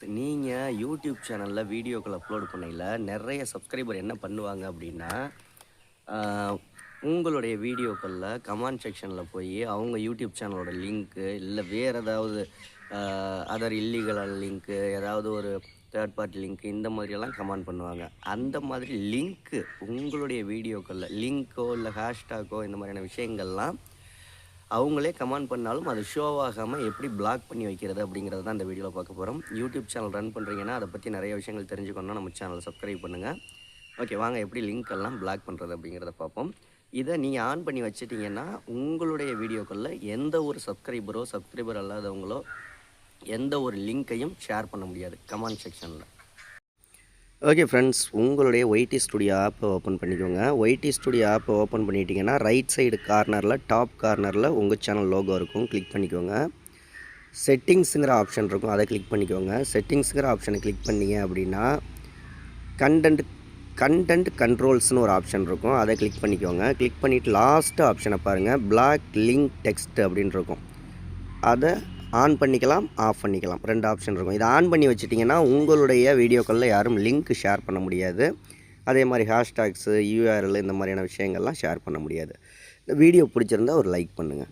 நீங்கள் யூடியூப் சேனலில் வீடியோக்கள் அப்லோட் பண்ணையில் நிறைய சப்ஸ்கிரைபர் என்ன பண்ணுவாங்க அப்படின்னா உங்களுடைய வீடியோக்களில் கமெண்ட் செக்ஷனில் போய் அவங்க யூடியூப் சேனலோட லிங்க்கு இல்லை வேறு ஏதாவது அதர் இல்லீகல் லிங்க்கு ஏதாவது ஒரு தேர்ட் பார்ட்டி லிங்க்கு இந்த மாதிரியெல்லாம் கமெண்ட் பண்ணுவாங்க. அந்த மாதிரி லிங்க்கு உங்களுடைய வீடியோக்களில் லிங்க்கோ இல்லை ஹேஷ்டாக்கோ இந்த மாதிரியான விஷயங்கள்லாம் அவங்களே கமெண்ட் பண்ணாலும் அது ஷோ ஆகாமல் எப்படி பிளாக் பண்ணி வைக்கிறது அப்படிங்கிறது தான் இந்த வீடியோவில் பார்க்க போகிறோம். யூடியூப் சேனல் ரன் பண்ணுறீங்கன்னா அதை பற்றி நிறைய விஷயங்கள் தெரிஞ்சுக்கணுன்னா நம்ம சேனலை சப்ஸ்கிரைப் பண்ணுங்கள். ஓகே, வாங்க எப்படி லிங்க் எல்லாம் பிளாக் பண்ணுறது அப்படிங்கிறத பார்ப்போம். இதை நீங்கள் ஆன் பண்ணி வச்சிட்டிங்கன்னா உங்களுடைய வீடியோக்களில் எந்த ஒரு சப்ஸ்கிரைபர் அல்லாதவங்களோ எந்த ஒரு லிங்க்கையும் ஷேர் பண்ண முடியாது கமெண்ட் செக்ஷனில். ஓகே ஃப்ரெண்ட்ஸ், உங்களுடைய ஒய்டி ஸ்டுடியோ ஆப்பை ஓப்பன் பண்ணிக்கோங்க. ஒய்டி ஸ்டுடியோ ஆப்பை ஓப்பன் பண்ணிட்டீங்கன்னா ரைட் சைடு கார்னரில் டாப் கார்னரில் உங்கள் சேனல் லோகோ இருக்கும், கிளிக் பண்ணிக்கோங்க. செட்டிங்ஸுங்கிற ஆப்ஷன் இருக்கும், அதை கிளிக் பண்ணிக்கோங்க. செட்டிங்ஸுங்கிற ஆப்ஷனை கிளிக் பண்ணிங்க அப்படின்னா கண்டென்ட் கண்ட்ரோல்ஸ்னு ஒரு ஆப்ஷன் இருக்கும், அதை கிளிக் பண்ணிக்கோங்க. கிளிக் பண்ணிவிட்டு லாஸ்ட்டு ஆப்ஷனை பாருங்கள், பிளாக் லிங்க் டெக்ஸ்ட் அப்படின்னு இருக்கும். அதை ஆன் பண்ணிக்கலாம், ஆஃப் பண்ணிக்கலாம், ரெண்டு ஆப்ஷன் இருக்கும். இதை ஆன் பண்ணி வச்சிட்டிங்கன்னா உங்களுடைய வீடியோக்களில் யாரும் லிங்க் ஷேர் பண்ண முடியாது. அதே மாதிரி ஹேஷ்டாக்ஸு, யூஆர்எல் இந்த மாதிரியான விஷயங்கள்லாம் ஷேர் பண்ண முடியாது. இந்த வீடியோ பிடிச்சிருந்தால் ஒரு லைக் பண்ணுங்கள்.